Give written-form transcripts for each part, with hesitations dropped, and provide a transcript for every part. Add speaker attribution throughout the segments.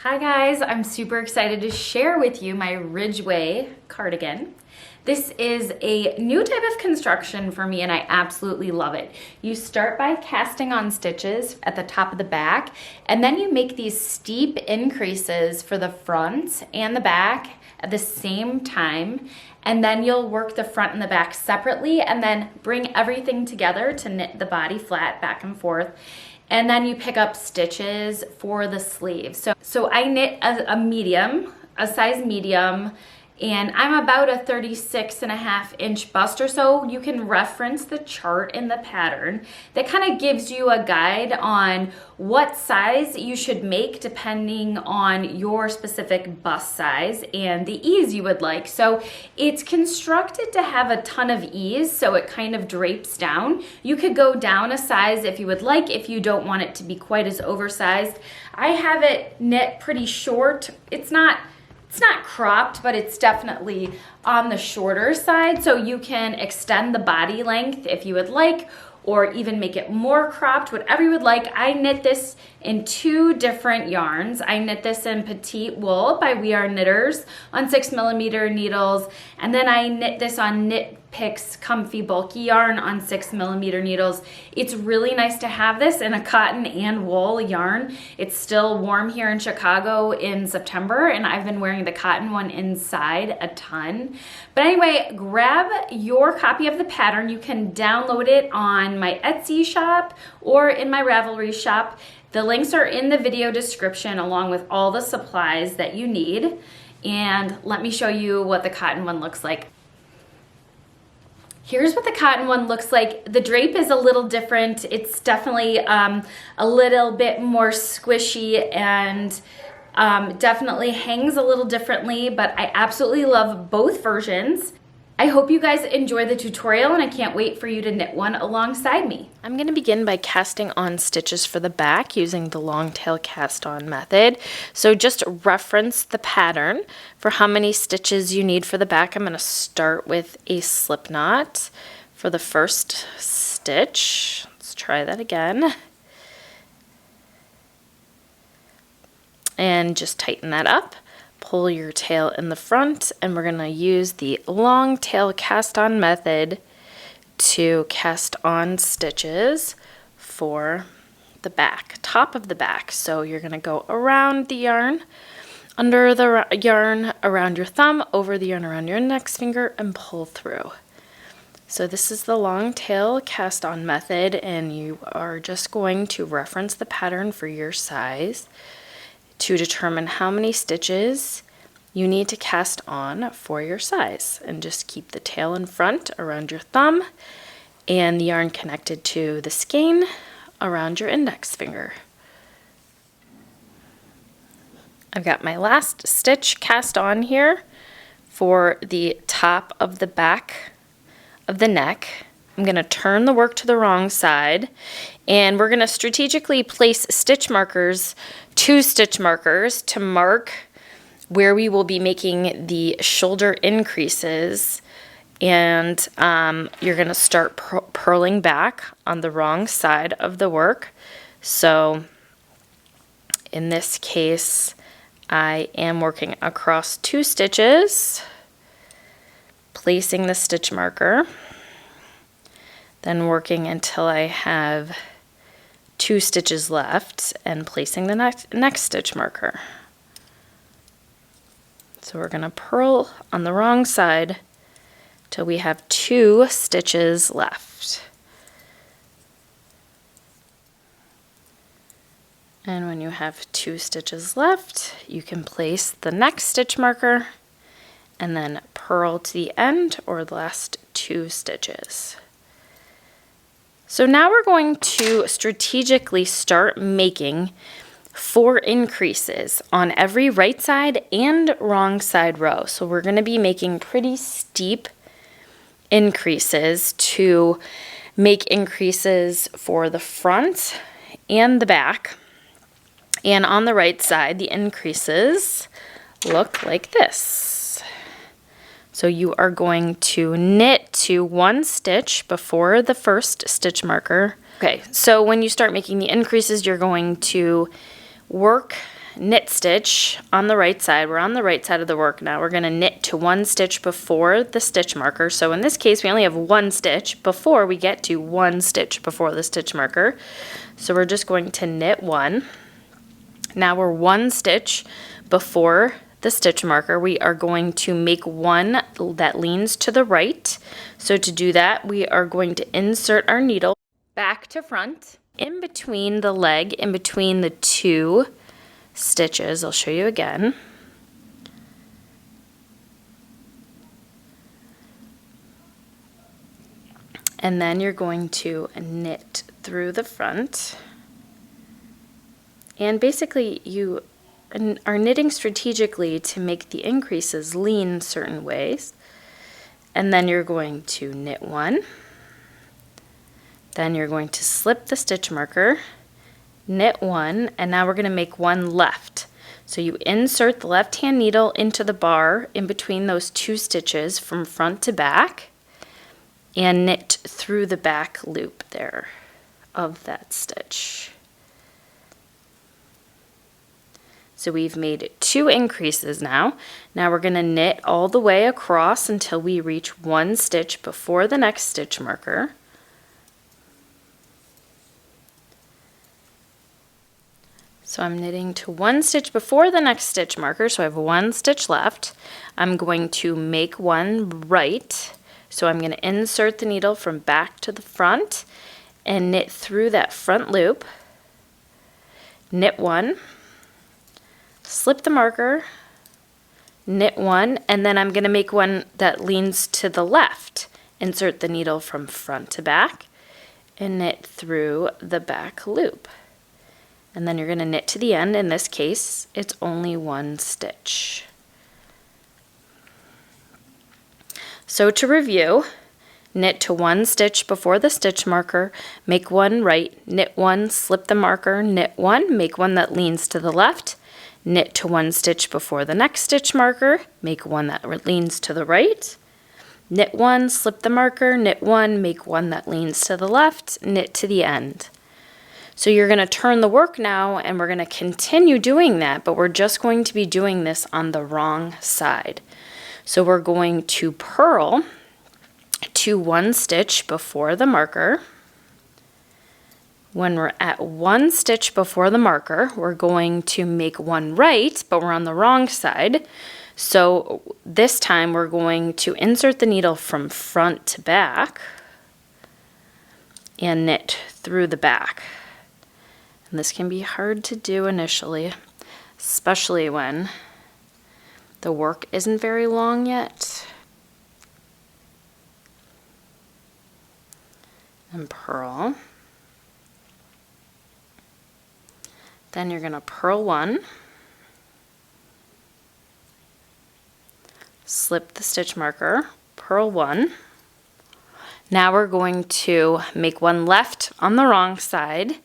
Speaker 1: Hi guys, I'm super excited to share with you my Ridgeway cardigan. This is a new type of construction for me and I absolutely love it. You start by casting on stitches at the top of the back and then you make these steep increases for the front and the back at the same time, and then you'll work the front and the back separately and then bring everything together to knit the body flat back and forth. And then you pick up stitches for the sleeves. So I knit a medium, a size medium, and I'm about a 36.5-inch bust or so. You can reference the chart in the pattern that kind of gives you a guide on what size you should make depending on your specific bust size and the ease you would like. So it's constructed to have a ton of ease, so it kind of drapes down. You could go down a size if you would like, if you don't want it to be quite as oversized. I have it knit pretty short. It's not cropped, but it's definitely on the shorter side, so you can extend the body length if you would like, or even make it more cropped, whatever you would like. I knit this in 2 different yarns. I knit this in Petite Wool by We Are Knitters on 6mm needles, and then I knit this on Knit Picks Comfy Bulky yarn on 6mm needles. It's really nice to have this in a cotton and wool yarn. It's still warm here in Chicago in September, and I've been wearing the cotton one inside a ton. But anyway, grab your copy of the pattern. You can download it on my Etsy shop or in my Ravelry shop. The links are in the video description along with all the supplies that you need. And let me show you what the cotton one looks like. Here's what the cotton one looks like. The drape is a little different. It's definitely a little bit more squishy and definitely hangs a little differently, but I absolutely love both versions. I hope you guys enjoy the tutorial and I can't wait for you to knit one alongside me.
Speaker 2: I'm going to begin by casting on stitches for the back using the long tail cast on method. So just reference the pattern for how many stitches you need for the back. I'm going to start with a slip knot for the first stitch. Let's try that again. And just tighten that up. Pull your tail in the front, and we're going to use the long tail cast on method to cast on stitches for the back, top of the back. So you're going to go around the yarn, under the yarn, around your thumb, over the yarn around your index finger, and pull through. So this is the long tail cast on method, and you are just going to reference the pattern for your size to determine how many stitches you need to cast on for your size, and just keep the tail in front around your thumb and the yarn connected to the skein around your index finger. I've got my last stitch cast on here for the top of the back of the neck. I'm going to turn the work to the wrong side, and we're going to strategically place stitch markers, 2 stitch markers, to mark where we will be making the shoulder increases, and you're going to start purling back on the wrong side of the work. So in this case, I am working across 2 stitches, placing the stitch marker, then working until I have 2 stitches left and placing the next stitch marker. So we're going to purl on the wrong side till we have 2 stitches left. And when you have 2 stitches left, you can place the next stitch marker and then purl to the end, or the last 2 stitches. So now we're going to strategically start making 4 increases on every right side and wrong side row. So we're going to be making pretty steep increases to make increases for the front and the back. And on the right side, the increases look like this. So you are going to knit to 1 stitch before the first stitch marker. Okay, so when you start making the increases, you're going to work knit stitch on the right side. We're on the right side of the work now. We're going to knit to 1 stitch before the stitch marker. So in this case, we only have 1 stitch before we get to 1 stitch before the stitch marker. So we're just going to knit 1. Now we're 1 stitch before the stitch marker. We are going to make 1 that leans to the right. So to do that, we are going to insert our needle back to front, in between the leg, in between the 2 stitches. I'll show you again. And then you're going to knit through the front. And basically you are knitting strategically to make the increases lean certain ways. And then you're going to knit 1. Then you're going to slip the stitch marker, knit 1, and now we're going to make 1 left. So you insert the left hand needle into the bar in between those 2 stitches from front to back and knit through the back loop there of that stitch. So we've made 2 increases now. Now we're going to knit all the way across until we reach 1 stitch before the next stitch marker. So I'm knitting to 1 stitch before the next stitch marker, so I have 1 stitch left. I'm going to make 1 right, so I'm going to insert the needle from back to the front and knit through that front loop, knit 1, slip the marker, knit 1, and then I'm going to make 1 that leans to the left. Insert the needle from front to back and knit through the back loop. And then you're going to knit to the end. In this case, it's only 1 stitch. So to review, knit to 1 stitch before the stitch marker, make 1 right, knit 1, slip the marker, knit 1, make 1 that leans to the left, knit to 1 stitch before the next stitch marker, make 1 that leans to the right, knit 1, slip the marker, knit 1, make 1 that leans to the left, knit to the end. So you're going to turn the work now, and we're going to continue doing that, but we're just going to be doing this on the wrong side. So we're going to purl to 1 stitch before the marker. When we're at 1 stitch before the marker, we're going to make 1 right, but we're on the wrong side. So this time we're going to insert the needle from front to back and knit through the back. And this can be hard to do initially, especially when the work isn't very long yet. And purl. Then you're going to purl 1, slip the stitch marker, purl 1. Now we're going to make 1 left on the wrong side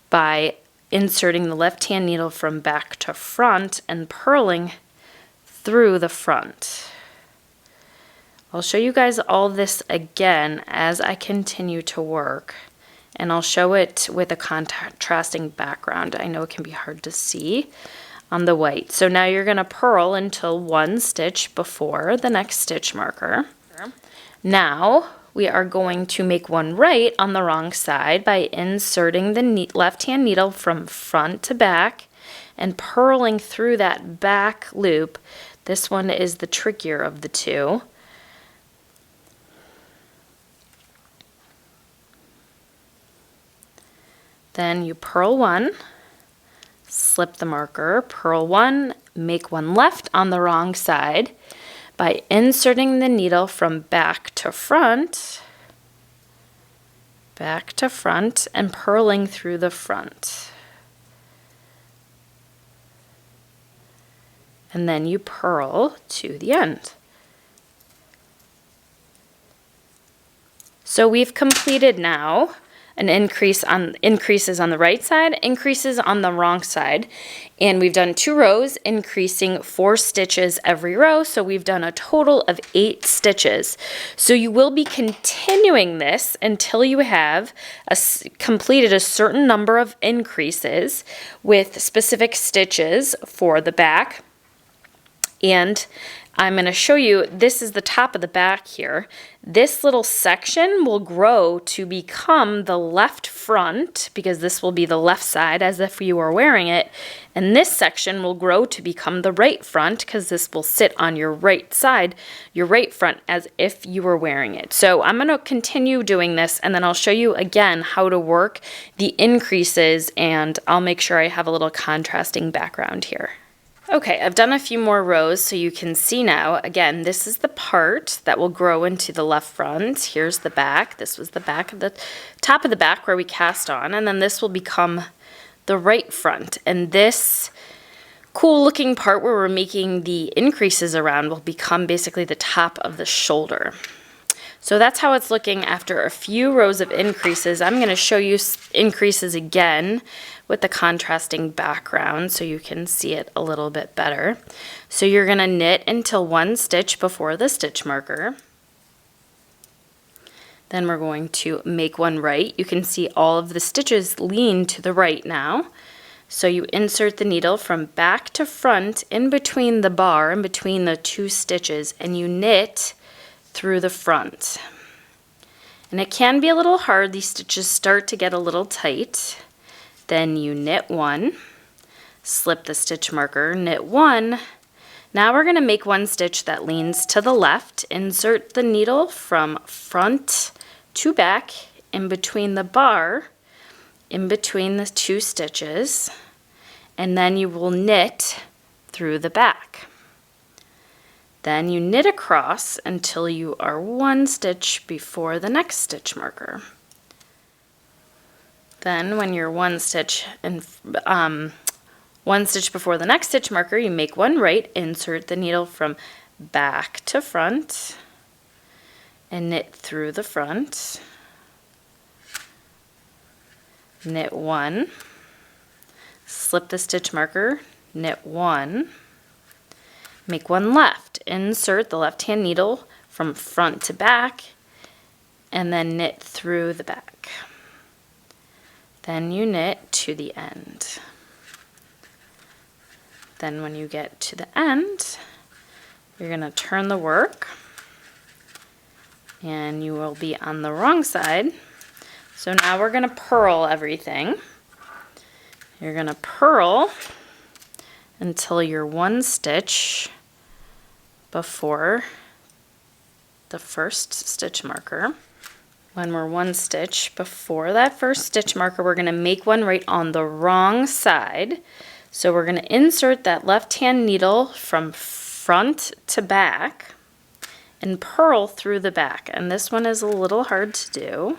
Speaker 2: by inserting the left hand needle from back to front and purling through the front. I'll show you guys all this again as I continue to work, and I'll show it with a contrasting background. I know it can be hard to see on the white. So now you're going to purl until 1 stitch before the next stitch marker. Now we are going to make 1 right on the wrong side by inserting the left hand needle from front to back and purling through that back loop. This one is the trickier of the 2. Then you purl 1, slip the marker, purl 1, make 1 left on the wrong side by inserting the needle from back to front, and purling through the front. And then you purl to the end. So we've completed now an increases on the right side, increases on the wrong side. And we've done 2 rows, increasing 4 stitches every row. So we've done a total of 8 stitches. So you will be continuing this until you have completed a certain number of increases with specific stitches for the back. And I'm going to show you, this is the top of the back here. This little section will grow to become the left front, because this will be the left side as if you were wearing it. And this section will grow to become the right front, because this will sit on your right side, your right front, as if you were wearing it. So I'm going to continue doing this, and then I'll show you again how to work the increases, and I'll make sure I have a little contrasting background here. Okay, I've done a few more rows so you can see now. Again, this is the part that will grow into the left front. Here's the back. This was the back of the top of the back where we cast on, and then this will become the right front. And this cool looking part where we're making the increases around will become basically the top of the shoulder. So that's how it's looking after a few rows of increases. I'm going to show you increases again with the contrasting background so you can see it a little bit better. So you're going to knit until 1 stitch before the stitch marker. Then we're going to make 1 right. You can see all of the stitches lean to the right now. So you insert the needle from back to front in between the bar, in between the 2 stitches, and you knit through the front. And it can be a little hard. These stitches start to get a little tight. Then you knit 1, slip the stitch marker, knit 1. Now we're going to make 1 stitch that leans to the left. Insert the needle from front to back in between the bar, in between the 2 stitches, and then you will knit through the back. Then you knit across until you are 1 stitch before the next stitch marker. Then when you're 1 stitch and 1 stitch before the next stitch marker, you make 1 right, insert the needle from back to front and knit through the front. Knit 1, slip the stitch marker, knit 1, make 1 left, insert the left hand needle from front to back, and then knit through the back. Then you knit to the end. Then when you get to the end, you're going to turn the work, and you will be on the wrong side. So now we're going to purl everything. You're going to purl until you're 1 stitch before the first stitch marker. When we're 1 stitch before that first stitch marker, we're going to make 1 right on the wrong side. So we're going to insert that left hand needle from front to back and purl through the back. And this one is a little hard to do,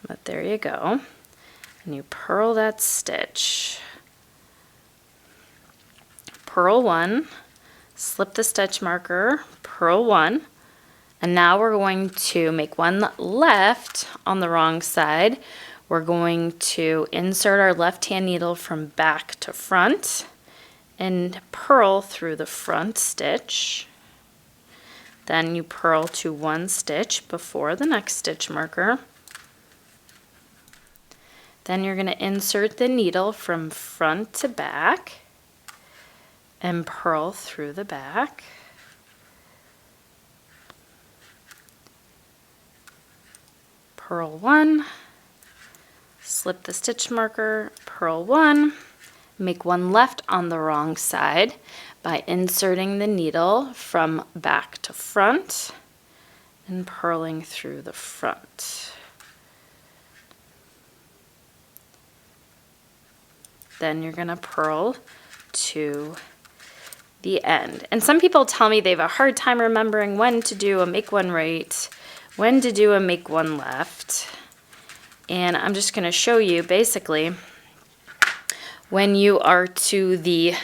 Speaker 2: but there you go. And you purl that stitch. Purl 1, slip the stitch marker, purl 1, and now we're going to make 1 left on the wrong side. We're going to insert our left hand needle from back to front and purl through the front stitch. Then you purl to 1 stitch before the next stitch marker. Then you're going to insert the needle from front to back and purl through the back. Purl 1, slip the stitch marker, purl 1, make 1 left on the wrong side by inserting the needle from back to front and purling through the front. Then you're going to purl to the end. And some people tell me they have a hard time remembering when to do a make 1 right, when to do a make 1 left. And I'm just going to show you basically when you are to the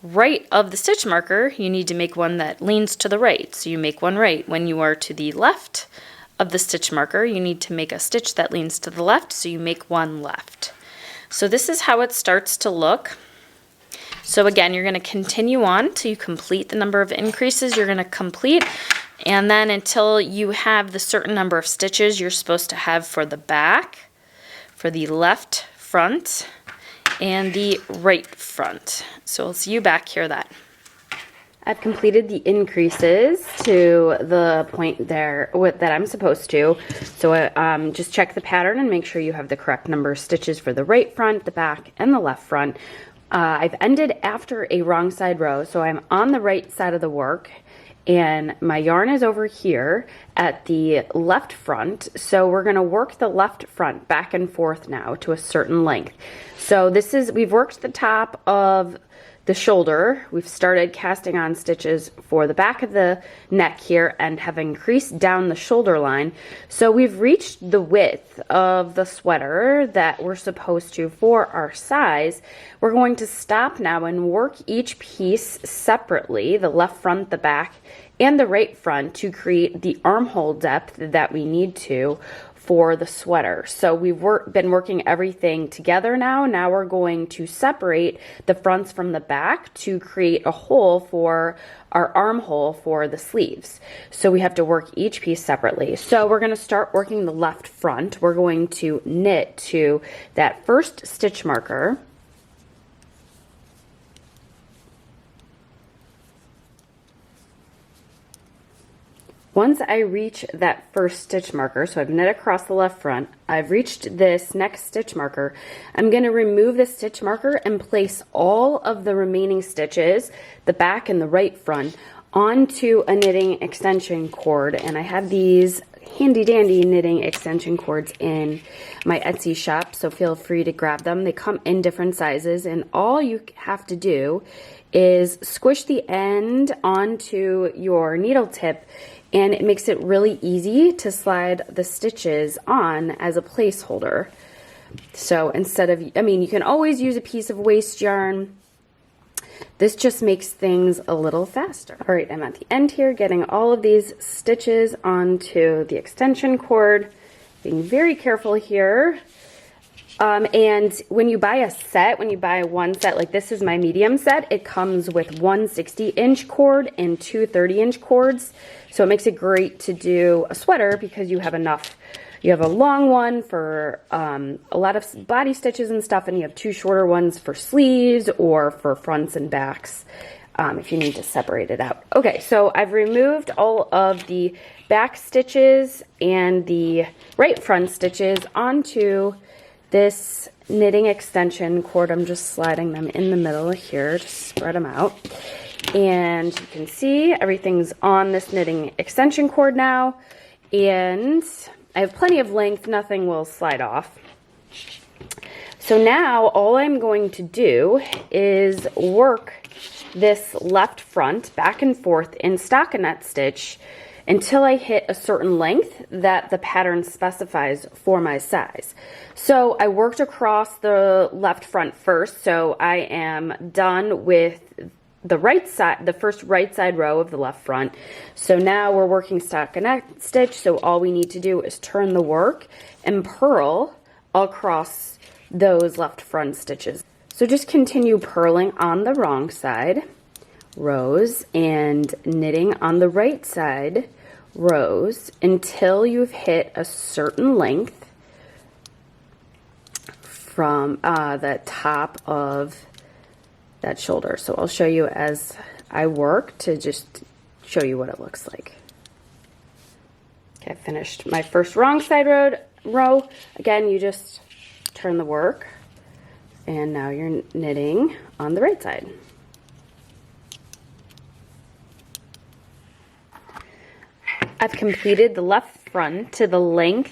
Speaker 2: right of the stitch marker, you need to make 1 that leans to the right. So you make 1 right. When you are to the left of the stitch marker, you need to make a stitch that leans to the left, so you make one left. So this is how it starts to look. So again, you're going to continue on till you complete the number of increases you're going to complete, and then until you have the certain number of stitches you're supposed to have for the back, for the left front, and the right front. So we'll see you back here that.
Speaker 3: I've completed the increases to the point there that I'm supposed to. So just check the pattern and make sure you have the correct number of stitches for the right front, the back, and the left front. I've ended after a wrong side row, so I'm on the right side of the work, and my yarn is over here at the left front. So we're going to work the left front back and forth now to a certain length. So we've worked the top of the shoulder. We've started casting on stitches for the back of the neck here and have increased down the shoulder line. So we've reached the width of the sweater that we're supposed to for our size. We're going to stop now and work each piece separately, the left front, the back, and the right front, to create the armhole depth that we need to for the sweater. So we've been working everything together now. Now we're going to separate the fronts from the back to create a hole for our armhole for the sleeves. So we have to work each piece separately. So we're going to start working the left front. We're going to knit to that first stitch marker. Once I reach that first stitch marker, so I've knit across the left front, I've reached this next stitch marker, I'm going to remove the stitch marker and place all of the remaining stitches, the back and the right front, onto a knitting extension cord. And I have these handy dandy knitting extension cords in my Etsy shop, so feel free to grab them. They come in different sizes, and all you have to do is squish the end onto your needle tip, and it makes it really easy to slide the stitches on as a placeholder. So instead of, you can always use a piece of waste yarn. This just makes things a little faster. All right, I'm at the end here, getting all of these stitches onto the extension cord, being very careful here. And when you buy a set, when you buy one set, like this is my medium set, it comes with one 60-inch cord and two 30-inch cords. So it makes it great to do a sweater because you have enough. You have a long one for a lot of body stitches and stuff, and you have two shorter ones for sleeves or for fronts and backs if you need to separate it out. Okay, so I've removed all of the back stitches and the right front stitches onto this knitting extension cord. I'm just sliding them in the middle here to spread them out. And you can see everything's on this knitting extension cord now. And I have plenty of length, nothing will slide off. So now all I'm going to do is work this left front back and forth in stockinette stitch until I hit a certain length that the pattern specifies for my size. So I worked across the left front first, so I am done with the right side, the first right side row of the left front. So now we're working stockinette stitch, so all we need to do is turn the work and purl across those left front stitches. So just continue purling on the wrong side rows and knitting on the right side rows until you've hit a certain length from the top of that shoulder. So I'll show you as I work to just show you what it looks like. Okay, I finished my first wrong side row. Again, you just turn the work, and now you're knitting on the right side. I've completed the left front to the length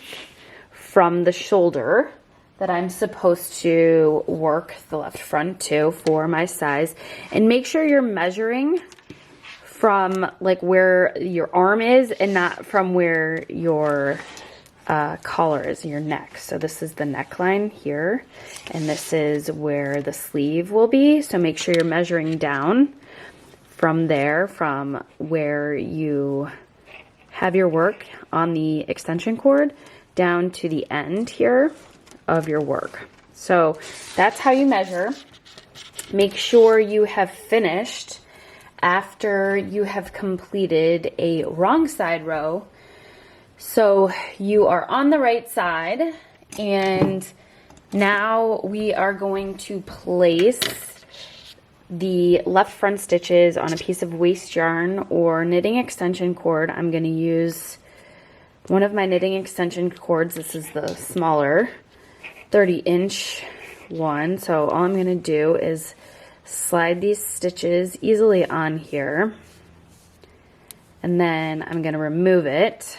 Speaker 3: from the shoulder that I'm supposed to work the left front to for my size. And make sure you're measuring from like where your arm is and not from where your collar is, your neck. So this is the neckline here, and this is where the sleeve will be. So make sure you're measuring down from there, from where you have your work on the extension cord down to the end here of your work. So that's how you measure. Make sure you have finished after you have completed a wrong side row. So you are on the right side, and now we are going to place the left front stitches on a piece of waste yarn or knitting extension cord. I'm going to use one of my knitting extension cords. This is the smaller 30-inch one. So all I'm going to do is slide these stitches easily on here, and then I'm going to remove it.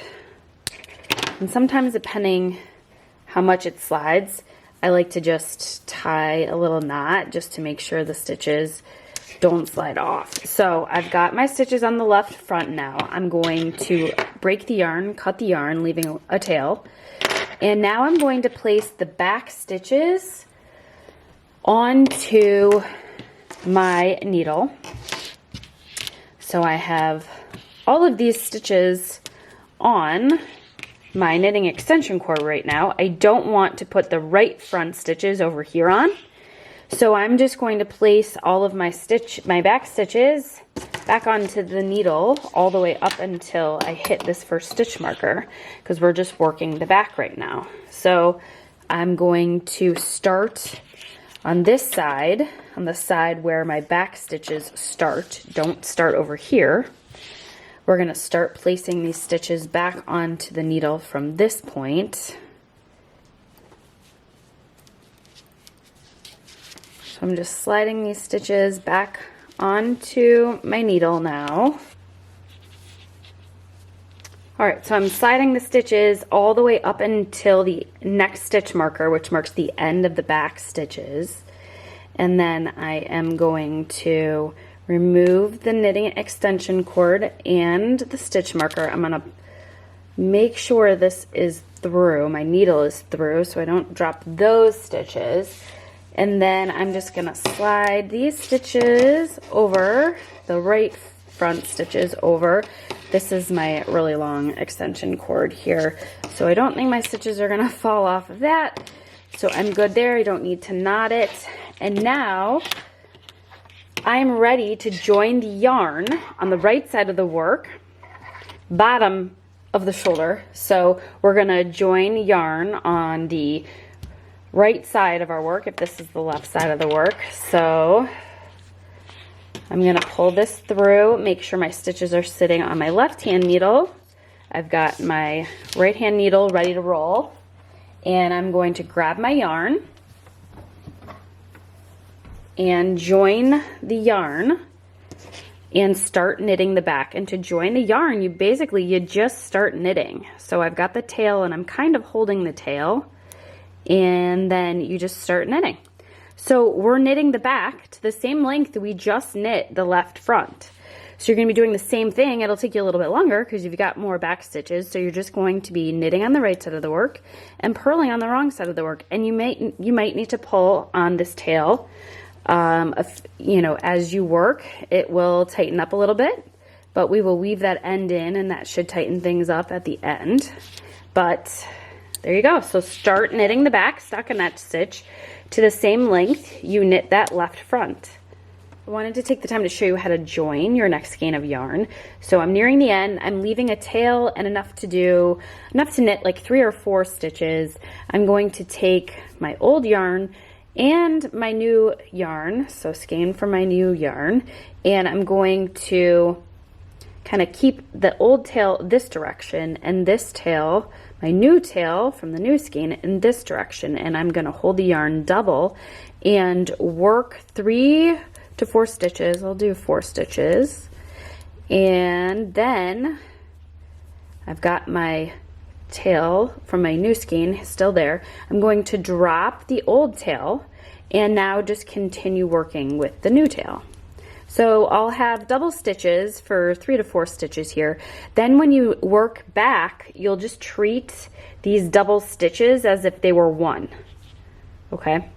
Speaker 3: And sometimes, depending how much it slides, I like to just tie a little knot just to make sure the stitches don't slide off. So I've got my stitches on the left front now. I'm going to break the yarn, cut the yarn, leaving a tail. And now I'm going to place the back stitches onto my needle. So I have all of these stitches on my knitting extension cord right now. I don't want to put the right front stitches over here on. So I'm just going to place all of my back stitches back onto the needle all the way up until I hit this first stitch marker, because we're just working the back right now. So I'm going to start on this side, on the side where my back stitches start. Don't start over here. We're going to start placing these stitches back onto the needle from this point. So I'm just sliding these stitches back onto my needle now. Alright, so I'm sliding the stitches all the way up until the next stitch marker, which marks the end of the back stitches. And then I am going to remove the knitting extension cord and the stitch marker. I'm going to make sure this is through, my needle is through, so I don't drop those stitches. And then I'm just going to slide these stitches over, the right front stitches over. This is my really long extension cord here, so I don't think my stitches are going to fall off of that. So I'm good there. I don't need to knot it. And now I'm ready to join the yarn on the right side of the work, bottom of the shoulder. So we're going to join yarn on the right side of our work, if this is the left side of the work. So I'm going to pull this through, make sure my stitches are sitting on my left hand needle. I've got my right hand needle ready to roll, and I'm going to grab my yarn and join the yarn and start knitting the back. And to join the yarn, you just start knitting. So I've got the tail and I'm kind of holding the tail, and then you just start knitting. So we're knitting the back to the same length we just knit the left front. So you're going to be doing the same thing. It'll take you a little bit longer because you've got more back stitches. So you're just going to be knitting on the right side of the work and purling on the wrong side of the work. And you might need to pull on this tail. As you work, it will tighten up a little bit, but we will weave that end in, and that should tighten things up at the end. But there you go. So start knitting the back stockinette stitch to the same length you knit that left front. I wanted to take the time to show you how to join your next skein of yarn. So I'm nearing the end. I'm leaving a tail and enough to knit like 3 or 4 stitches. I'm going to take my old yarn and my new yarn, so skein from my new yarn, and I'm going to kind of keep the old tail this direction and this tail, my new tail from the new skein, in this direction. And I'm going to hold the yarn double and work 3 to 4 stitches. I'll do 4 stitches, and then I've got my tail from my new skein still there. I'm going to drop the old tail and now just continue working with the new tail. So I'll have double stitches for 3 to 4 stitches here. Then when you work back, you'll just treat these double stitches as if they were one. Okay?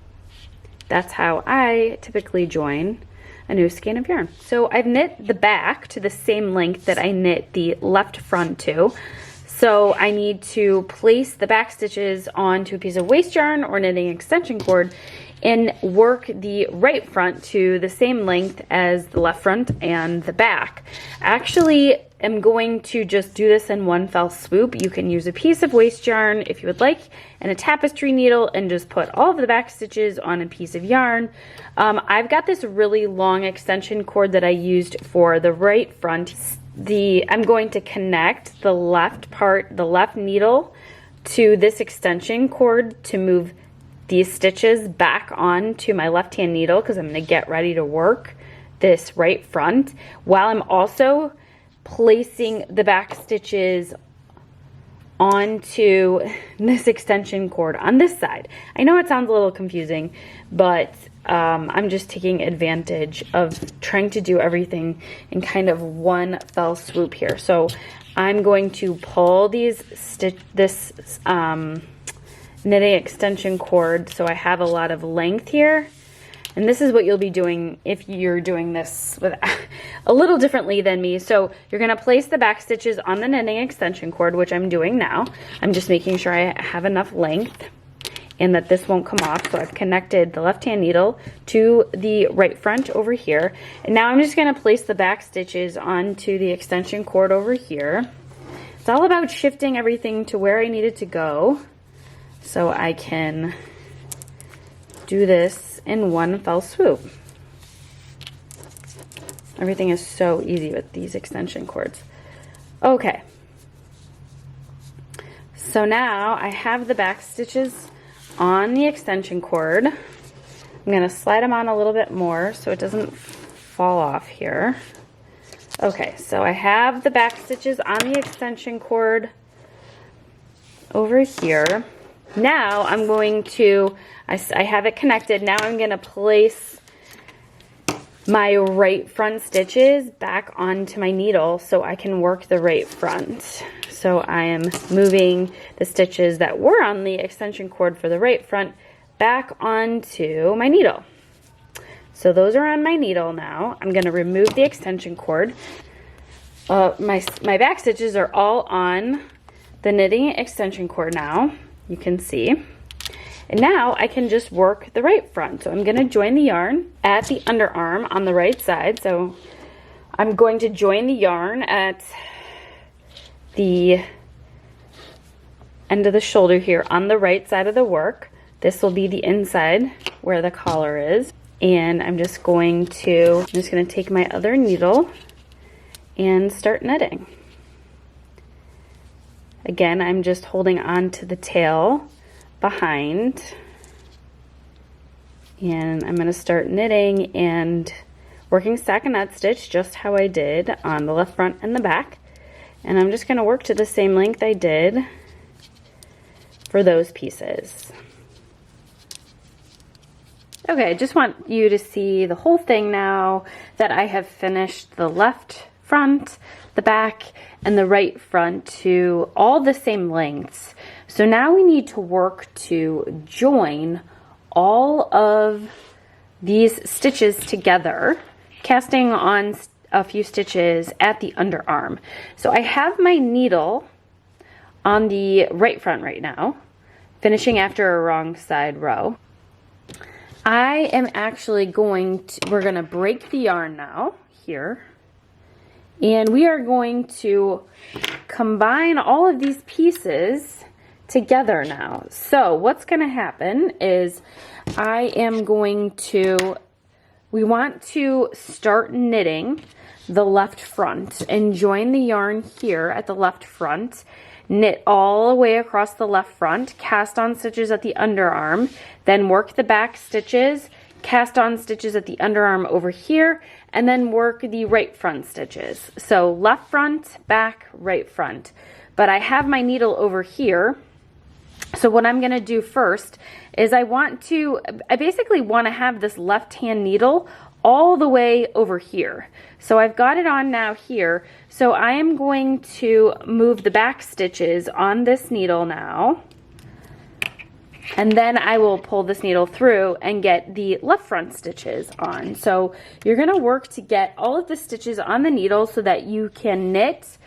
Speaker 3: That's how I typically join a new skein of yarn. So I've knit the back to the same length that I knit the left front to. So I need to place the back stitches onto a piece of waste yarn or knitting extension cord and work the right front to the same length as the left front and the back. Actually, I'm going to just do this in one fell swoop. You can use a piece of waste yarn if you would like and a tapestry needle and just put all of the back stitches on a piece of yarn. I've got this really long extension cord that I used for the right front. I'm going to connect the left part, the left needle to this extension cord to move these stitches back onto my left hand needle because I'm going to get ready to work this right front while I'm also placing the back stitches onto this extension cord on this side. I know it sounds a little confusing, but I'm just taking advantage of trying to do everything in kind of one fell swoop here. So I'm going to pull this knitting extension cord so I have a lot of length here. And this is what you'll be doing if you're doing this with a little differently than me. So you're gonna place the back stitches on the knitting extension cord, which I'm doing now. I'm just making sure I have enough length and that this won't come off. So I've connected the left hand needle to the right front over here. And now I'm just gonna place the back stitches onto the extension cord over here. It's all about shifting everything to where I need it to go so I can do this in one fell swoop. Everything is so easy with these extension cords. Okay. So now I have the back stitches on the extension cord. I'm gonna slide them on a little bit more so it doesn't fall off here. Okay, so I have the back stitches on the extension cord over here. Now I'm going to, I have it connected. Now I'm going to place my right front stitches back onto my needle so I can work the right front. So I am moving the stitches that were on the extension cord for the right front back onto my needle. So those are on my needle now. I'm going to remove the extension cord. My back stitches are all on the knitting extension cord now. You can see. And now I can just work the right front. So I'm going to join the yarn at the underarm on the right side. So I'm going to join the yarn at the end of the shoulder here on the right side of the work. This will be the inside where the collar is. And I'm just going to take my other needle and start knitting. Again, I'm just holding on to the tail behind, and I'm going to start knitting and working stockinette stitch just how I did on the left front and the back. And I'm just going to work to the same length I did for those pieces. Okay, I just want you to see the whole thing now that I have finished the left front, the back, and the right front to all the same lengths. So now we need to work to join all of these stitches together, casting on a few stitches at the underarm. So I have my needle on the right front right now, finishing after a wrong side row. I am actually we're gonna break the yarn now here. And we are going to combine all of these pieces together now. So what's going to happen is we want to start knitting the left front and join the yarn here at the left front, knit all the way across the left front, cast on stitches at the underarm, then work the back stitches, cast on stitches at the underarm over here, and then work the right front stitches. So left front, back, right front. But I have my needle over here. So what I'm gonna do first is I basically wanna have this left hand needle all the way over here. So I've got it on now here. So I am going to move the back stitches on this needle now And then I will pull this needle through and get the left front stitches on. So you're gonna work to get all of the stitches on the needle so that you can knit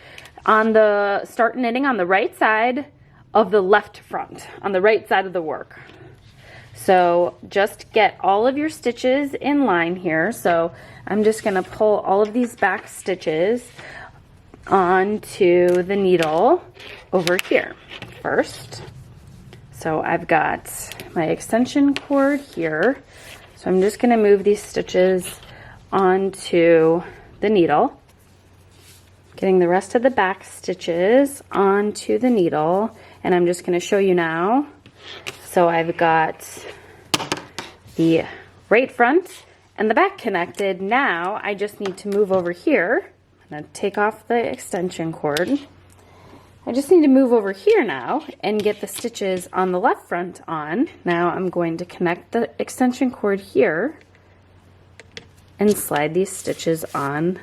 Speaker 3: start knitting on the right side of the left front, on the right side of the work. So just get all of your stitches in line here. So I'm just gonna pull all of these back stitches onto the needle over here first. So I've got my extension cord here. So I'm just gonna move these stitches onto the needle, getting the rest of the back stitches onto the needle, and I'm just gonna show you now. So I've got the right front and the back connected. Now I just need to move over here. I'm gonna take off the extension cord. I just need to move over here now and get the stitches on the left front on. Now I'm going to connect the extension cord here and slide these stitches on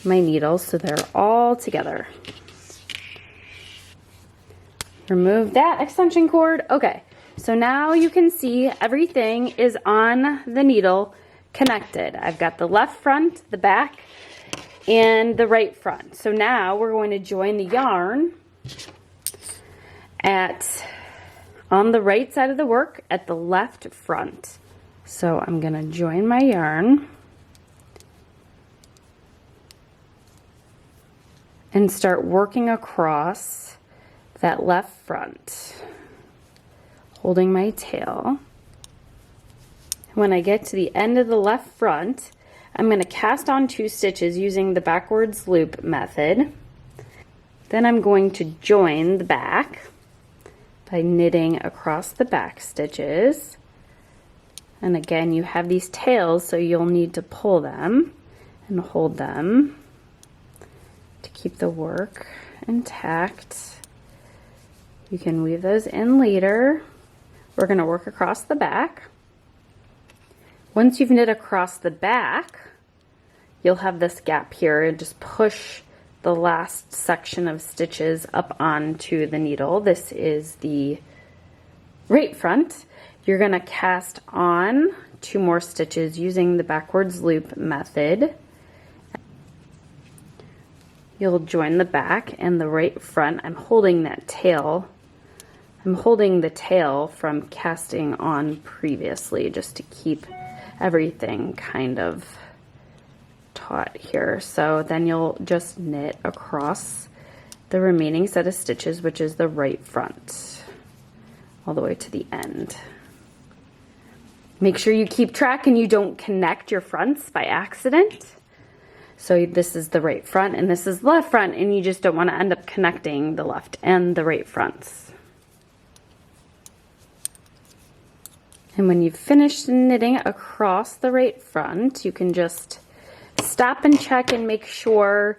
Speaker 3: my needle so they're all together. Remove that extension cord. Okay, so now you can see everything is on the needle connected. I've got the left front, the back, and the right front. So now we're going to join the yarn on the right side of the work at the left front. So I'm going to join my yarn and start working across that left front, holding my tail. When I get to the end of the left front, I'm going to cast on 2 stitches using the backwards loop method. Then I'm going to join the back by knitting across the back stitches. And again, you have these tails, so you'll need to pull them and hold them to keep the work intact. You can weave those in later. We're going to work across the back. Once you've knit across the back, you'll have this gap here, and just push the last section of stitches up onto the needle. This is the right front. You're going to cast on 2 more stitches using the backwards loop method. You'll join the back and the right front. I'm holding that tail. I'm holding the tail from casting on previously just to keep everything kind of taut here. So then you'll just knit across the remaining set of stitches, which is the right front, all the way to the end. Make sure you keep track and you don't connect your fronts by accident. So this is the right front and this is the left front, and you just don't want to end up connecting the left and the right fronts. And when you've finished knitting across the right front, you can just stop and check and make sure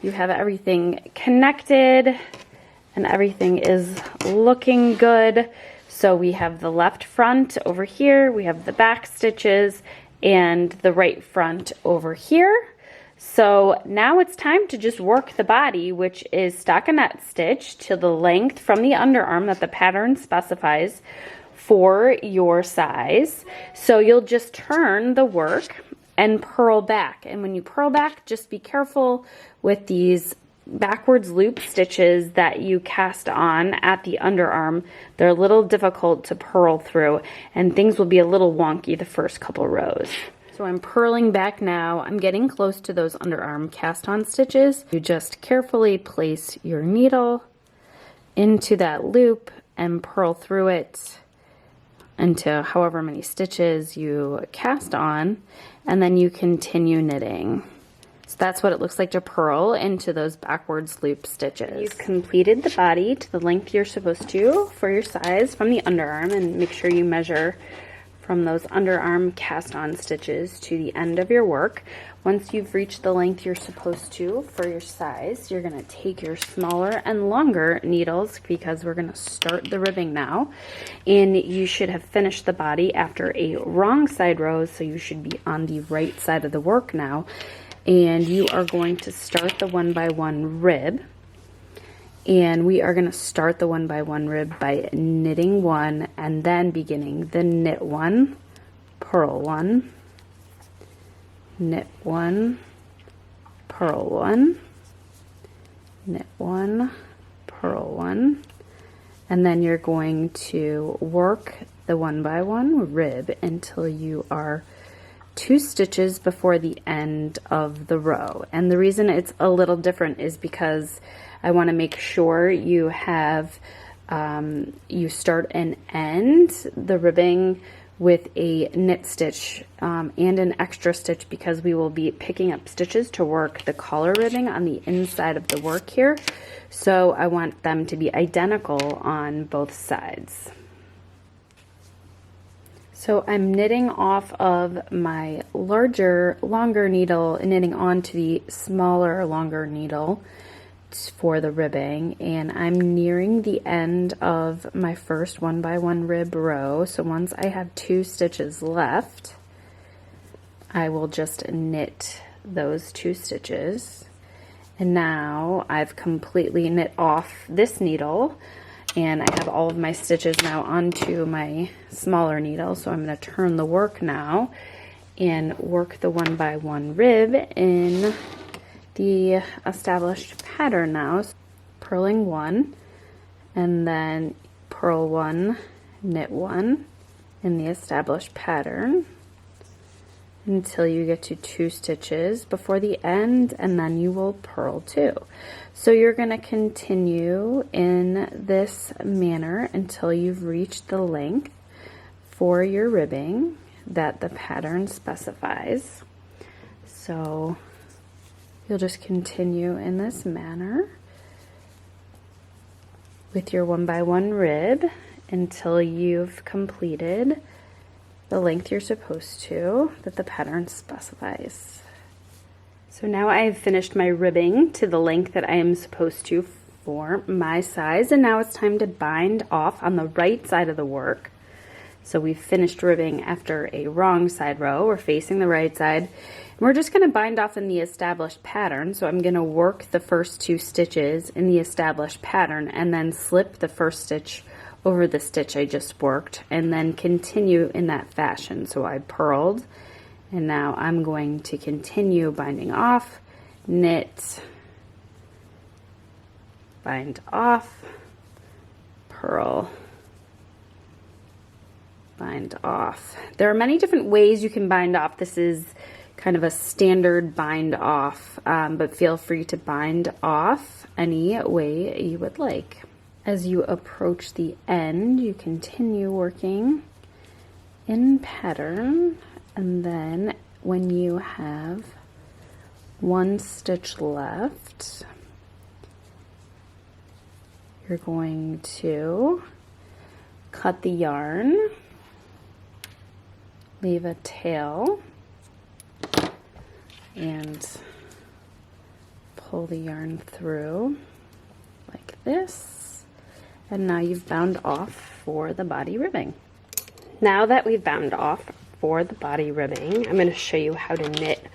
Speaker 3: you have everything connected and everything is looking good. So we have the left front over here, we have the back stitches, and the right front over here. So now it's time to just work the body, which is stockinette stitch to the length from the underarm that the pattern specifies for your size. So you'll just turn the work and purl back. And when you purl back, just be careful with these backwards loop stitches that you cast on at the underarm. They're a little difficult to purl through, and things will be a little wonky the first couple rows. So I'm purling back now. I'm getting close to those underarm cast on stitches. You just carefully place your needle into that loop and purl through it into however many stitches you cast on, and then you continue knitting. So that's what it looks like to purl into those backwards loop stitches. You've completed the body to the length you're supposed to for your size from the underarm, and make sure you measure from those underarm cast on stitches to the end of your work. Once you've reached the length you're supposed to for your size, you're going to take your smaller and longer needles, because we're going to start the ribbing now. And you should have finished the body after a wrong side row, so you should be on the right side of the work now. And you are going to start the 1 by 1 rib. And we are going to start the 1 by 1 rib by knitting 1 and then beginning the knit 1, purl 1, knit 1, purl 1, knit 1, purl 1, and then you're going to work the 1 by 1 rib until you are 2 stitches before the end of the row. And the reason it's a little different is because I want to make sure you have you start and end the ribbing with a knit stitch and an extra stitch, because we will be picking up stitches to work the collar ribbing on the inside of the work here. So I want them to be identical on both sides. So I'm knitting off of my longer needle and knitting onto the smaller, longer needle for the ribbing, and I'm nearing the end of my first 1 by 1 rib row. So once I have 2 stitches left, I will just knit those 2 stitches. And now I've completely knit off this needle, and I have all of my stitches now onto my smaller needle. So I'm going to turn the work now and work the 1 by 1 rib in the established pattern now. Purling 1 and then purl 1, knit 1 in the established pattern until you get to 2 stitches before the end, and then you will purl 2. So you're going to continue in this manner until you've reached the length for your ribbing that the pattern specifies. So you'll just continue in this manner with your 1 by 1 rib until you've completed the length you're supposed to that the pattern specifies. So now I have finished my ribbing to the length that I am supposed to for my size, and now it's time to bind off on the right side of the work. So we've finished ribbing after a wrong side row. We're facing the right side. And we're just going to bind off in the established pattern. So I'm going to work the first 2 stitches in the established pattern and then slip the first stitch over the stitch I just worked and then continue in that fashion. So I purled, and now I'm going to continue binding off, knit, bind off, purl, bind off. There are many different ways you can bind off. This is kind of a standard bind off, but feel free to bind off any way you would like. As you approach the end, you continue working in pattern, and then when you have 1 stitch left, you're going to cut the yarn, leave a tail, and pull the yarn through like this. And now you've bound off for the body ribbing. Now that we've bound off for the body ribbing, I'm going to show you how to knit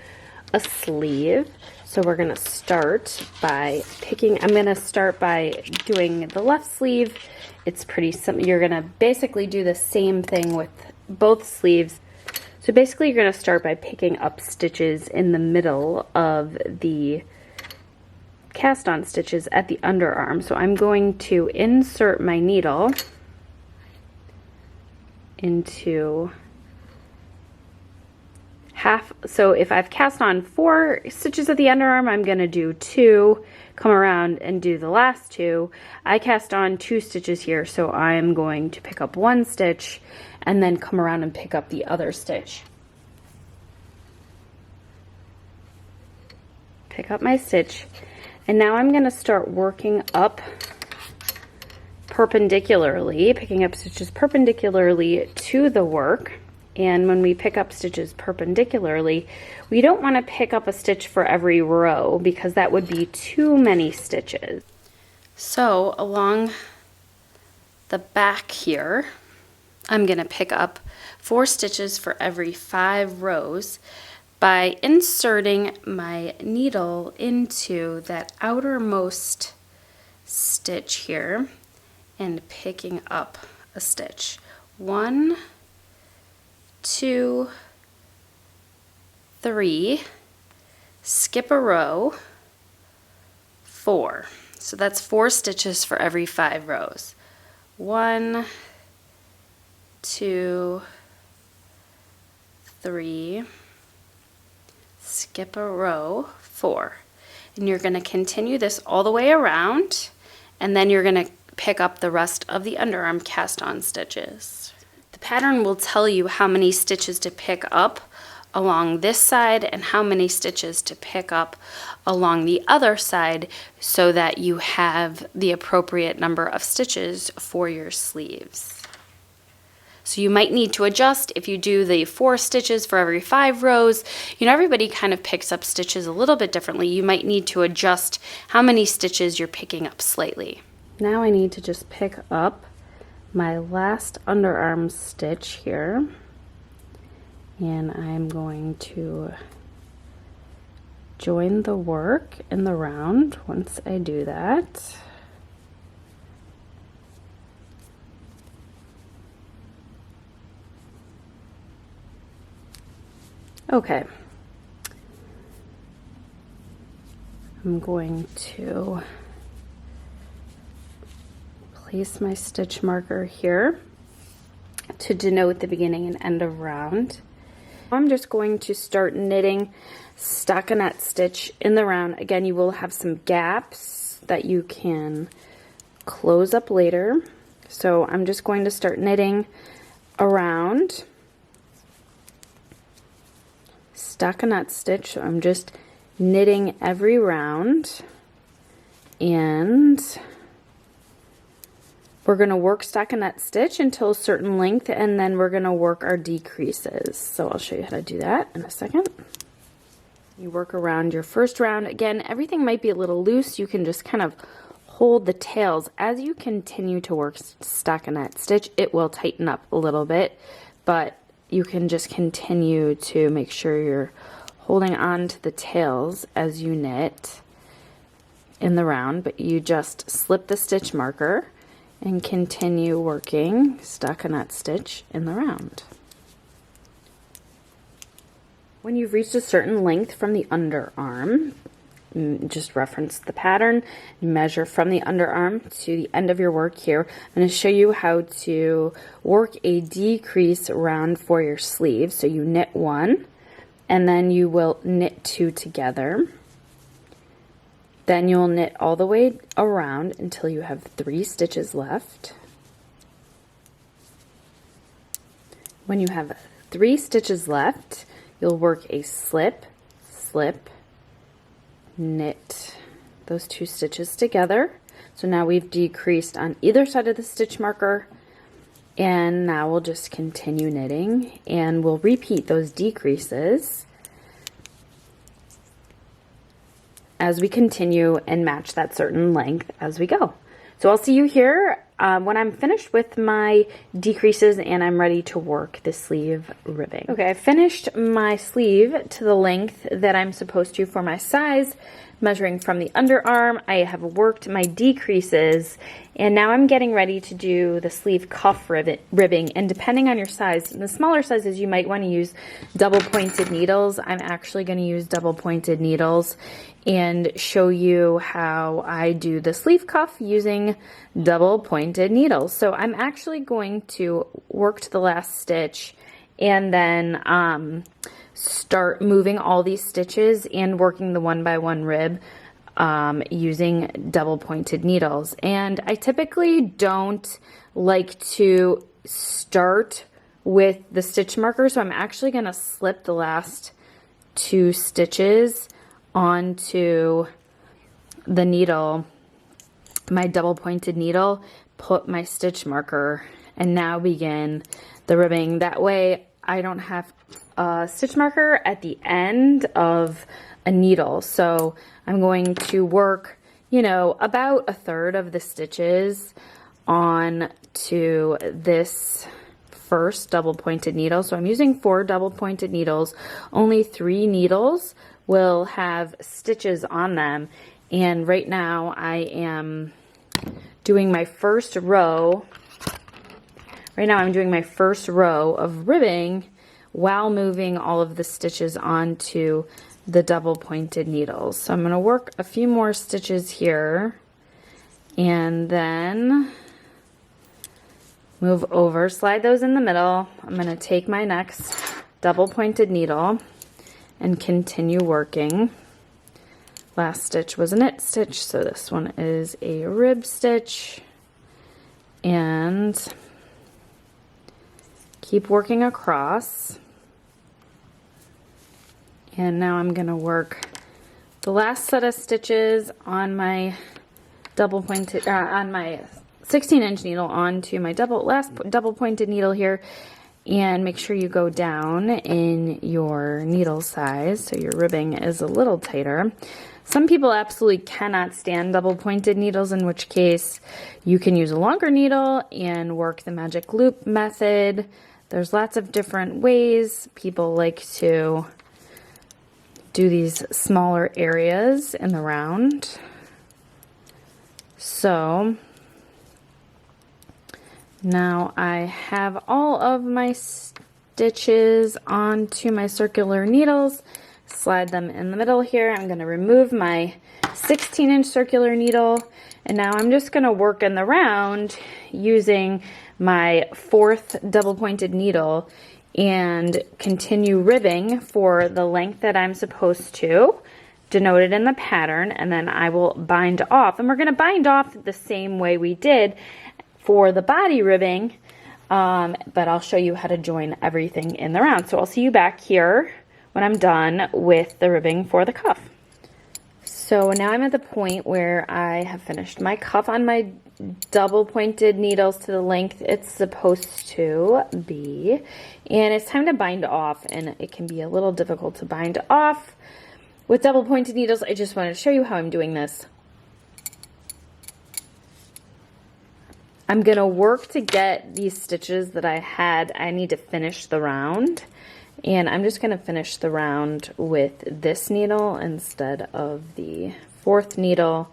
Speaker 3: a sleeve. So we're going to start by I'm going to start by doing the left sleeve. It's pretty simple. You're going to basically do the same thing with both sleeves. So basically you're going to start by picking up stitches in the middle of the cast on stitches at the underarm. So I'm going to insert my needle into half. So if I've cast on 4 stitches at the underarm, I'm going to do 2, come around and do the last 2. I cast on 2 stitches here, so I'm going to pick up 1 stitch and then come around and pick up the other stitch. Pick up my stitch. And now I'm going to start working up perpendicularly, picking up stitches perpendicularly to the work. And when we pick up stitches perpendicularly, we don't want to pick up a stitch for every row because that would be too many stitches.
Speaker 2: So along the back here, I'm going to pick up 4 stitches for every 5 rows by inserting my needle into that outermost stitch here and picking up a stitch. 1, 2, 3, skip a row, 4. So that's 4 stitches for every 5 rows. 1, 2, 3, skip a row, 4. And you're going to continue this all the way around, and then you're going to pick up the rest of the underarm cast on stitches. The pattern will tell you how many stitches to pick up along this side and how many stitches to pick up along the other side so that you have the appropriate number of stitches for your sleeves. So you might need to adjust if you do the 4 stitches for every 5 rows. You know, everybody kind of picks up stitches a little bit differently. You might need to adjust how many stitches you're picking up slightly.
Speaker 3: Now I need to just pick up my last underarm stitch here, and I'm going to join the work in the round. Once I do that, okay, I'm going to place my stitch marker here to denote the beginning and end of round. I'm just going to start knitting stockinette stitch in the round. Again, you will have some gaps that you can close up later. So I'm just going to start knitting around stockinette stitch. So I'm just knitting every round, and we're going to work stockinette stitch until a certain length, and then we're going to work our decreases. So I'll show you how to do that in a second. You work around your first round. Again, everything might be a little loose. You can just kind of hold the tails. As you continue to work stockinette stitch, it will tighten up a little bit, but you can just continue to make sure you're holding on to the tails as you knit in the round, but you just slip the stitch marker and continue working stockinette stitch in the round. When you've reached a certain length from the underarm, just reference the pattern, measure from the underarm to the end of your work here. I'm going to show you how to work a decrease round for your sleeve. So you knit 1, and then you will knit 2 together. Then you'll knit all the way around until you have 3 stitches left. When you have 3 stitches left, you'll work a slip, slip, knit those 2 stitches together. So now we've decreased on either side of the stitch marker, and now we'll just continue knitting, and we'll repeat those decreases as we continue and match that certain length as we go. So I'll see you here when I'm finished with my decreases and I'm ready to work the sleeve ribbing. Okay, I finished my sleeve to the length that I'm supposed to for my size, measuring from the underarm. I have worked my decreases, and now I'm getting ready to do the sleeve cuff ribbing. And depending on your size, in the smaller sizes you might want to use double pointed needles. I'm actually going to use double pointed needles and show you how I do the sleeve cuff using double pointed needles. So I'm actually going to work to the last stitch and then start moving all these stitches and working the 1x1 rib using double pointed needles. And I typically don't like to start with the stitch marker, so I'm actually going to slip the last 2 stitches onto the needle, my double pointed needle, put my stitch marker, and now begin the ribbing. That way I don't have a stitch marker at the end of a needle. So I'm going to work, you know, about 1/3 of the stitches on to this first double pointed needle. So I'm using 4 double pointed needles. Only 3 needles will have stitches on them, and right now I am doing my first row. Right now I'm doing my first row of ribbing while moving all of the stitches onto the double pointed needles. So I'm going to work a few more stitches here and then move over, slide those in the middle. I'm going to take my next double pointed needle and continue working. Last stitch was a knit stitch, so this one is a rib stitch, and keep working across. And now I'm going to work the last set of stitches on my double pointed, on my 16-inch needle onto my last double pointed needle here, and make sure you go down in your needle size so your ribbing is a little tighter. Some people absolutely cannot stand double pointed needles, in which case you can use a longer needle and work the magic loop method. There's lots of different ways. People like to do these smaller areas in the round. So now I have all of my stitches onto my circular needles. Slide them in the middle here. I'm going to remove my 16-inch circular needle, and now I'm just going to work in the round using my 4th double pointed needle and continue ribbing for the length that I'm supposed to, denoted in the pattern, and then I will bind off. And we're going to bind off the same way we did for the body ribbing, but I'll show you how to join everything in the round. So I'll see you back here when I'm done with the ribbing for the cuff. So now I'm at the point where I have finished my cuff on my double pointed needles to the length it's supposed to be, and it's time to bind off, and it can be a little difficult to bind off with double pointed needles. I just wanted to show you how I'm doing this. I'm gonna work to get these stitches that I need to finish the round, and I'm just gonna finish the round with this needle instead of the 4th needle.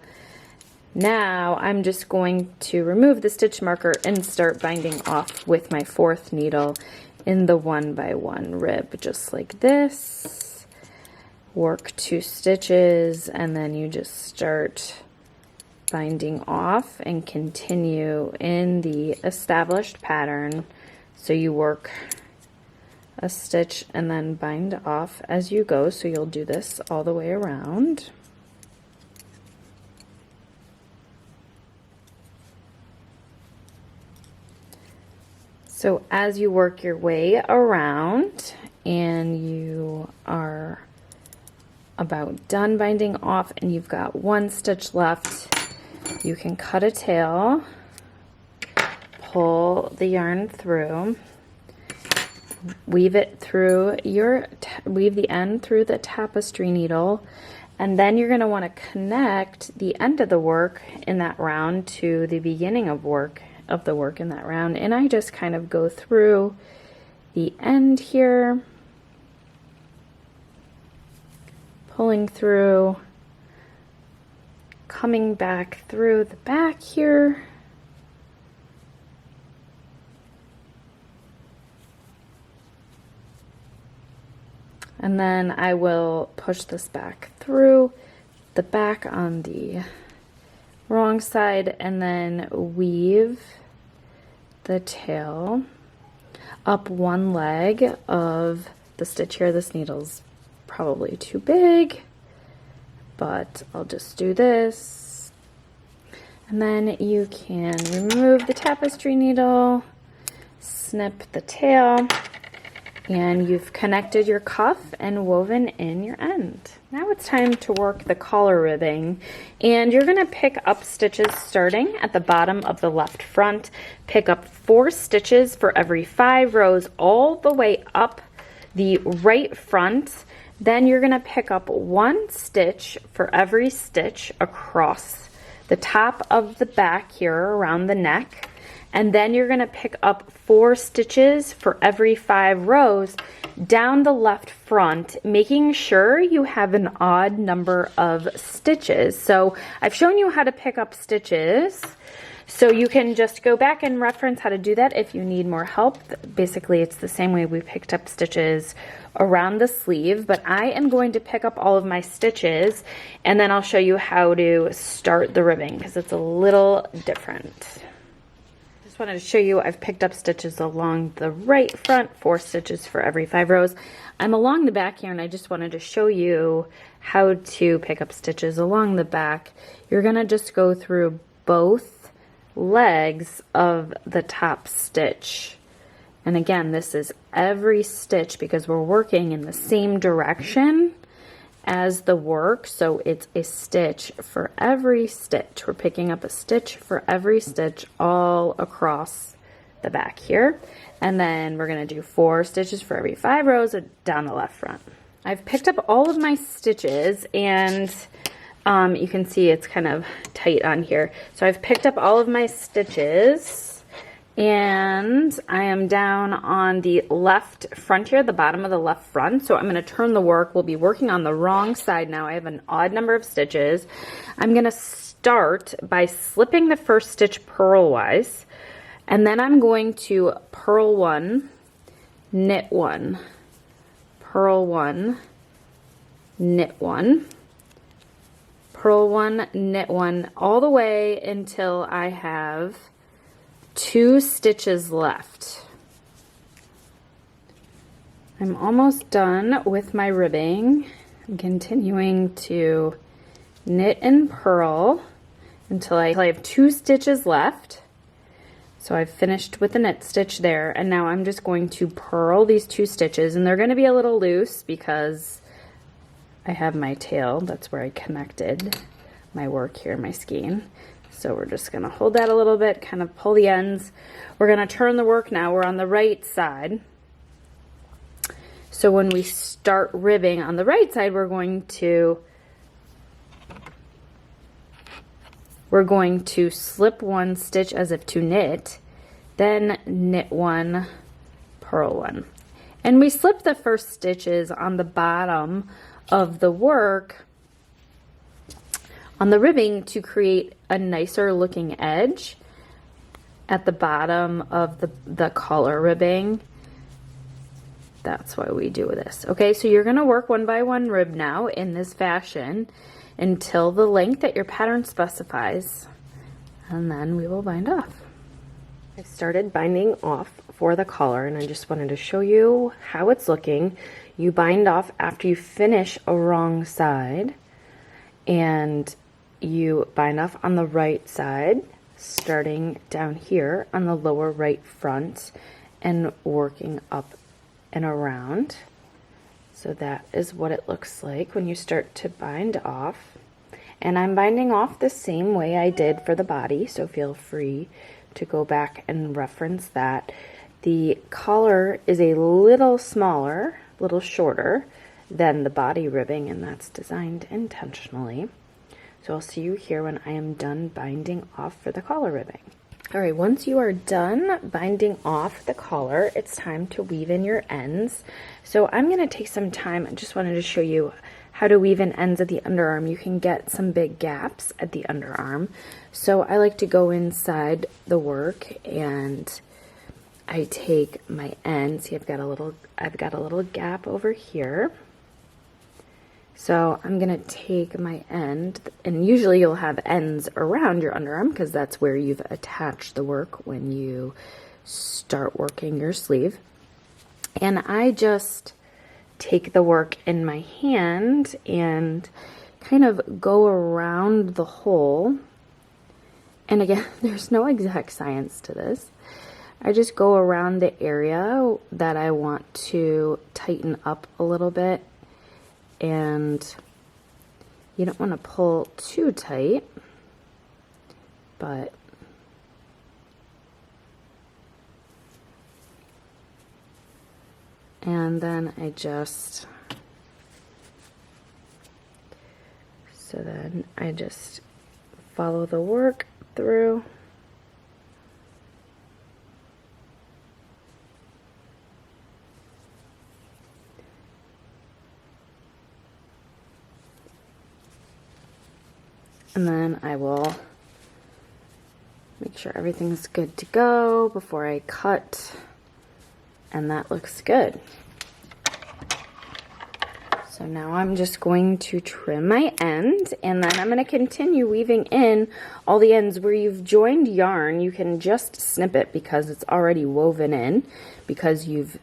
Speaker 3: Now I'm just going to remove the stitch marker and start binding off with my 4th needle in the 1x1 rib, just like this. Work 2 stitches, and then you just start binding off and continue in the established pattern. So you work a stitch and then bind off as you go, so you'll do this all the way around. So as you work your way around and you are about done binding off and you've got 1 stitch left, you can cut a tail, pull the yarn through, weave it through weave the end through the tapestry needle, and then you're going to want to connect the end of the work in that round to the beginning of the work in that round. And I just kind of go through the end here, pulling through, coming back through the back here, and then I will push this back through the back on the wrong side, and then weave the tail up 1 leg of the stitch here. This needle's probably too big, but I'll just do this. And then you can remove the tapestry needle, snip the tail, and you've connected your cuff and woven in your end. Now it's time to work the collar ribbing, and you're going to pick up stitches starting at the bottom of the left front. Pick up 4 stitches for every 5 rows all the way up the right front. Then you're going to pick up 1 stitch for every stitch across the top of the back here around the neck, And then you're going to pick up 4 stitches for every 5 rows down the left front, making sure you have an odd number of stitches. So I've shown you how to pick up stitches, so you can just go back and reference how to do that if you need more help. Basically, it's the same way we picked up stitches around the sleeve, but I am going to pick up all of my stitches and then I'll show you how to start the ribbing because it's a little different. Just wanted to show you I've picked up stitches along the right front, 4 stitches for every 5 rows. I'm along the back here and I just wanted to show you how to pick up stitches along the back. You're gonna just go through both legs of the top stitch. And again, this is every stitch because we're working in the same direction as the work, so it's a stitch for every stitch. We're picking up a stitch for every stitch all across the back here. And then we're going to do 4 stitches for every 5 rows down the left front. I've picked up all of my stitches and you can see it's kind of tight on here. So I've picked up all of my stitches and I am down on the left front here, the bottom of the left front. So I'm going to turn the work. We'll be working on the wrong side now. I have an odd number of stitches. I'm going to start by slipping the first stitch purlwise, and then I'm going to purl 1, knit 1, purl 1, knit 1, purl 1, knit 1, all the way until I have 2 stitches left. I'm almost done with my ribbing. I'm continuing to knit and purl until I have 2 stitches left. So I've finished with the knit stitch there, and now I'm just going to purl these 2 stitches, and they're going to be a little loose because I have my tail. That's where I connected my work here, my skein. So we're just going to hold that a little bit, kind of pull the ends. We're going to turn the work now. We're on the right side. So when we start ribbing on the right side, we're going to slip 1 stitch as if to knit, then knit 1, purl 1. And we slip the first stitches on the bottom of the work on the ribbing to create a nicer looking edge at the bottom of the collar ribbing. That's why we do this. Okay, so you're gonna work 1 by 1 rib now in this fashion until the length that your pattern specifies, and then we will bind off.
Speaker 4: I started binding off for the collar, and I just wanted to show you how it's looking. You bind off after you finish a wrong side, and you bind off on the right side, starting down here on the lower right front and working up and around. So that is what it looks like when you start to bind off. And I'm binding off the same way I did for the body, so feel free to go back and reference that. The collar is a little smaller, a little shorter than the body ribbing, and that's designed intentionally. So I'll see you here when I am done binding off for the collar ribbing. All right, once you are done binding off the collar, it's time to weave in your ends. So I'm gonna take some time. I just wanted to show you how to weave in ends at the underarm. You can get some big gaps at the underarm. So I like to go inside the work and I take my end. See, I've got a little gap over here. So I'm gonna take my end, and usually you'll have ends around your underarm because that's where you've attached the work when you start working your sleeve. And I just take the work in my hand and kind of go around the hole. And again, there's no exact science to this. I just go around the area that I want to tighten up a little bit. And you don't want to pull too tight, but and then I just follow the work through
Speaker 3: And then I will make sure everything's good to go before I cut. And that looks good. So now I'm just going to trim my end, and then I'm going to continue weaving in all the ends. Where you've joined yarn, you can just snip it because it's already woven in, because you've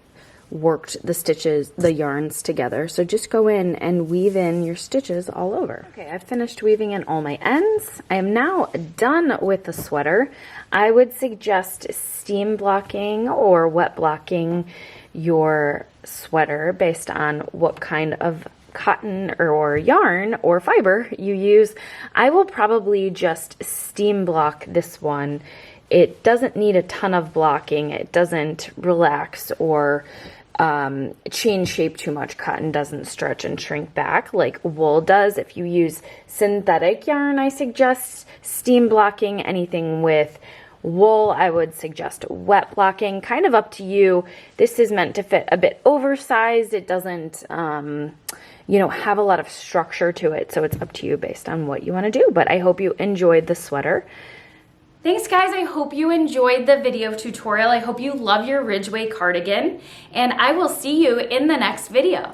Speaker 3: worked the stitches, the yarns together. So just go in and weave in your stitches all over. Okay, I've finished weaving in all my ends. I am now done with the sweater. I would suggest steam blocking or wet blocking your sweater based on what kind of cotton or yarn or fiber you use. I will probably just steam block this one. It doesn't need a ton of blocking. It doesn't relax or change shape too much. Cotton doesn't stretch and shrink back like wool does. If you use synthetic yarn, I suggest steam blocking. Anything with wool, I would suggest wet blocking. Kind of up to you. This is meant to fit a bit oversized. It doesn't, you know, have a lot of structure to it. So it's up to you based on what you want to do. But I hope you enjoyed the sweater.
Speaker 1: Thanks guys, I hope you enjoyed the video tutorial. I hope you love your Ridgeway cardigan, and I will see you in the next video.